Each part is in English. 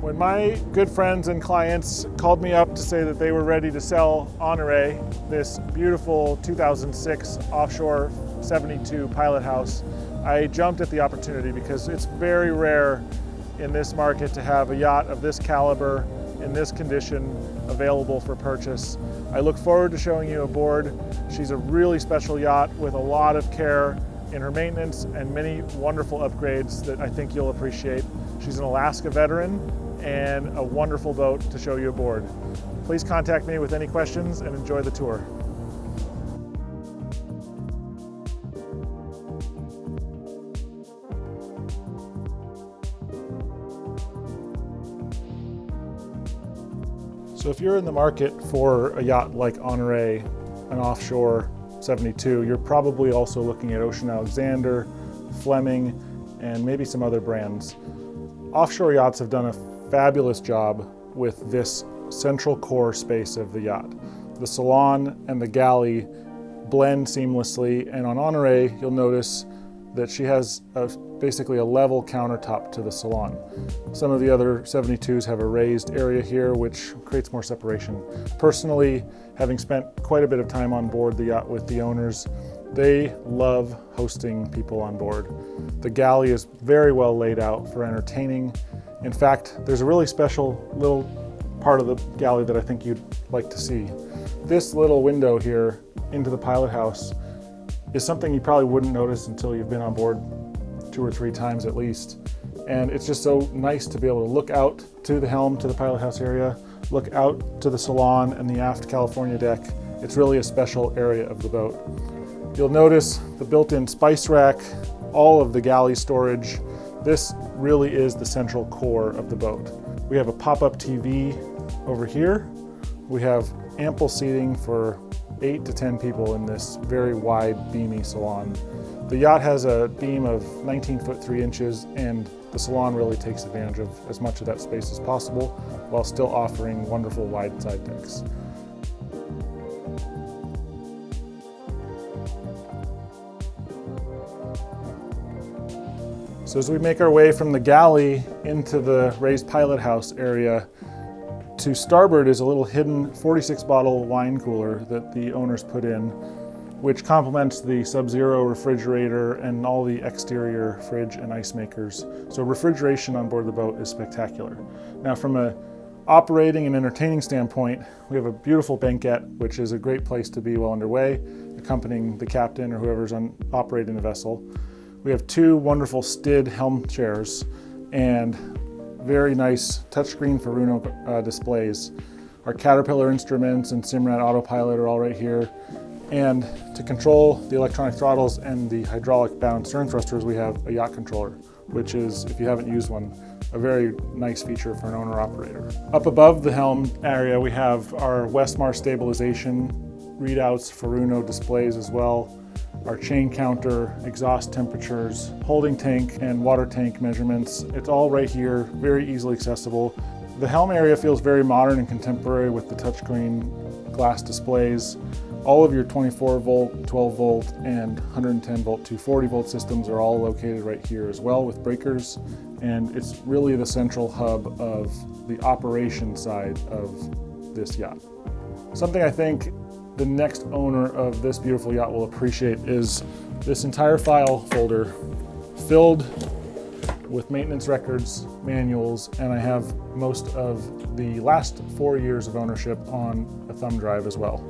When my good friends and clients called me up to say that they were ready to sell HONORÉ, this beautiful 2006 Offshore 72 pilot house, I jumped at the opportunity because it's very rare in this market to have a yacht of this caliber, in this condition, available for purchase. I look forward to showing you aboard. She's a really special yacht with a lot of care in her maintenance and many wonderful upgrades that I think you'll appreciate. She's an Alaska veteran and a wonderful boat to show you aboard. Please contact me with any questions and enjoy the tour. So if you're in the market for a yacht like HONORÉ, an Offshore 72, you're probably also looking at Ocean Alexander, Fleming, and maybe some other brands. Offshore yachts have done a fabulous job with this central core space of the yacht. The Salon and the Galley blend seamlessly, and on HONORÉ you'll notice that she has basically a level countertop to the Salon. Some of the other 72s have a raised area here, which creates more separation. Personally, having spent quite a bit of time on board the yacht with the owners, they love hosting people on board. The galley is very well laid out for entertaining. In fact, there's a really special little part of the galley that I think you'd like to see. This little window here into the pilot house is something you probably wouldn't notice until you've been on board 2 or 3 times at least. And it's just so nice to be able to look out to the Helm, to the pilot house area, look out to the Salon and the aft California deck. It's really a special area of the boat. You'll notice the built-in spice rack, all of the galley storage. This really is the central core of the boat. We have a pop-up TV over here. We have ample seating for 8 to 10 people in this very wide, beamy salon. The yacht has a beam of 19 foot 3 inches, and the salon really takes advantage of as much of that space as possible while still offering wonderful wide side decks. So as we make our way from the galley into the raised pilot house area, to starboard is a little hidden 46 bottle wine cooler that the owners put in, which complements the Sub-Zero refrigerator and all the exterior fridge and ice makers. So refrigeration on board the boat is spectacular. Now from an operating and entertaining standpoint, we have a beautiful banquette, which is a great place to be well underway, accompanying the captain or whoever's operating the vessel. We have 2 wonderful Stid Helm chairs and very nice touchscreen Furuno displays. Our Caterpillar instruments and Simrad autopilot are all right here. And to control the electronic throttles and the hydraulic bound stern thrusters, we have a yacht controller, which is, if you haven't used one, a very nice feature for an owner-operator. Up above the helm area, we have our Westmar stabilization readouts, Furuno displays as well, our chain counter, exhaust temperatures, holding tank and water tank measurements. It's all right here, very easily accessible. The helm area feels very modern and contemporary with the touchscreen glass displays. All of your 24 volt, 12 volt, and 110 volt, 240 volt systems are all located right here as well with breakers. And it's really the central hub of the operation side of this yacht. Something I think the next owner of this beautiful yacht will appreciate is this entire file folder filled with maintenance records, manuals, and I have most of the last 4 years of ownership on a thumb drive as well.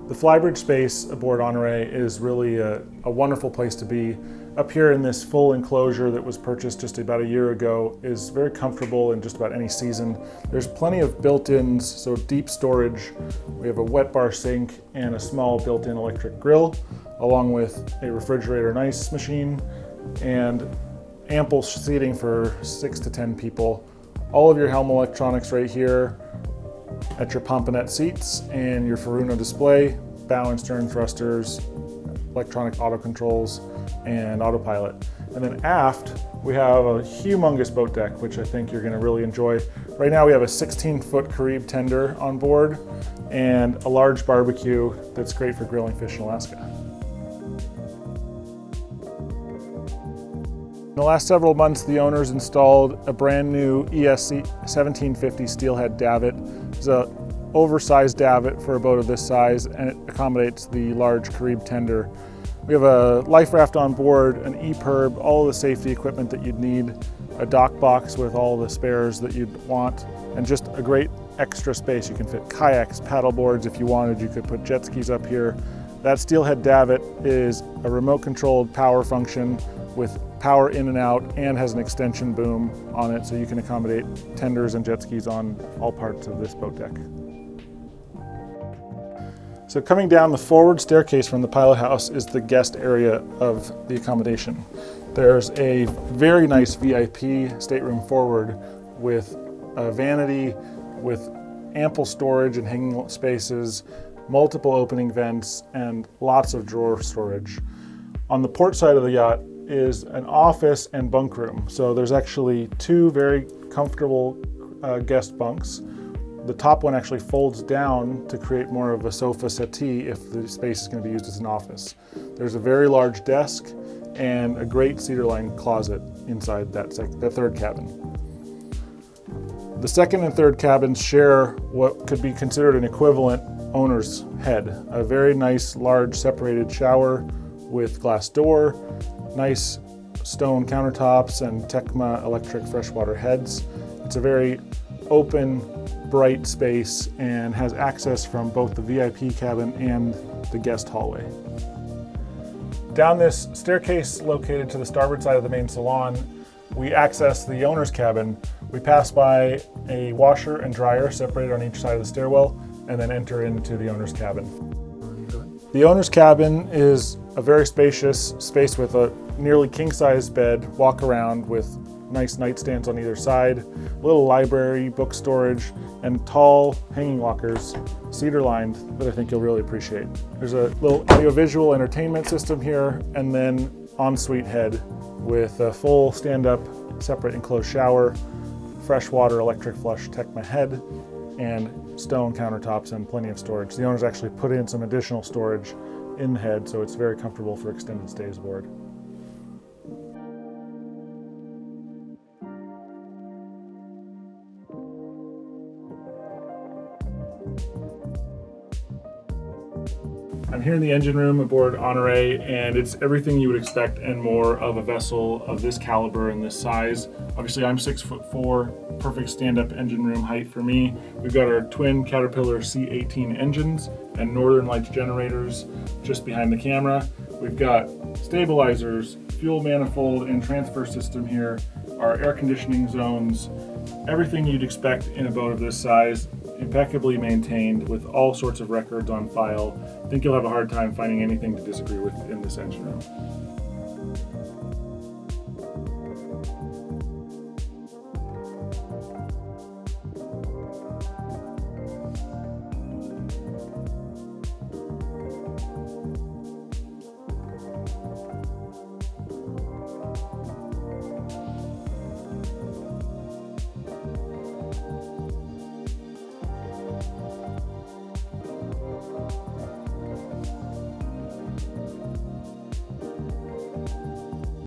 The Flybridge space aboard HONORÉ is really a wonderful place to be. Up here in this full enclosure that was purchased just about a year ago is very comfortable in just about any season. There's plenty of built-ins, so deep storage. We have a wet bar sink and a small built-in electric grill, along with a refrigerator and ice machine, and ample seating for 6 to 10 people. All of your Helm electronics right here at your pomponette seats and your Furuno display, bow and stern thrusters, electronic auto controls, and autopilot. And then aft, we have a humongous boat deck, which I think you're going to really enjoy. Right now we have a 16-foot Carib tender on board and a large barbecue that's great for grilling fish in Alaska. In the last several months, the owners installed a brand new ESC 1750 steelhead davit. It's an oversized davit for a boat of this size, and it accommodates the large Carib tender. We have a life raft on board, an EPIRB, all the safety equipment that you'd need, a dock box with all the spares that you'd want, and just a great extra space. You can fit kayaks, paddle boards. If you wanted, you could put jet skis up here. That steelhead davit is a remote controlled power function with power in and out, and has an extension boom on it, so you can accommodate tenders and jet skis on all parts of this boat deck. So coming down the forward staircase from the pilot house is the guest area of the accommodation. There's a very nice VIP stateroom forward with a vanity with ample storage and hanging spaces, multiple opening vents, and lots of drawer storage. On the port side of the yacht is an office and bunk room. So there's actually two very comfortable guest bunks. The top one actually folds down to create more of a sofa settee if the space is going to be used as an office. There's a very large desk and a great cedar-lined closet inside that third cabin. The second and third cabins share what could be considered an equivalent owner's head. A very nice, large, separated shower with glass door, nice stone countertops, and Tecma electric freshwater heads. It's a very open, bright space and has access from both the VIP cabin and the guest hallway. Down this staircase located to the starboard side of the main salon, we access the owner's cabin. We pass by a washer and dryer separated on each side of the stairwell, and then enter into the owner's cabin. The owner's cabin is a very spacious space with a nearly king-size bed, walk around with nice nightstands on either side, a little library, book storage, and tall hanging lockers, cedar-lined, that I think you'll really appreciate. There's a little audio-visual entertainment system here, and then ensuite head with a full stand-up, separate enclosed shower, freshwater electric flush Tecma head, and stone countertops and plenty of storage. The owners actually put in some additional storage in the head, so it's very comfortable for extended stays aboard. I'm here in the engine room aboard HONORÉ, and it's everything you would expect and more of a vessel of this caliber and this size. Obviously, I'm 6'4", perfect stand-up engine room height for me. We've got our twin Caterpillar C18 engines and Northern Lights generators just behind the camera. We've got stabilizers, fuel manifold, and transfer system here, our air conditioning zones, everything you'd expect in a boat of this size, impeccably maintained with all sorts of records on file. I think you'll have a hard time finding anything to disagree with in this engine room.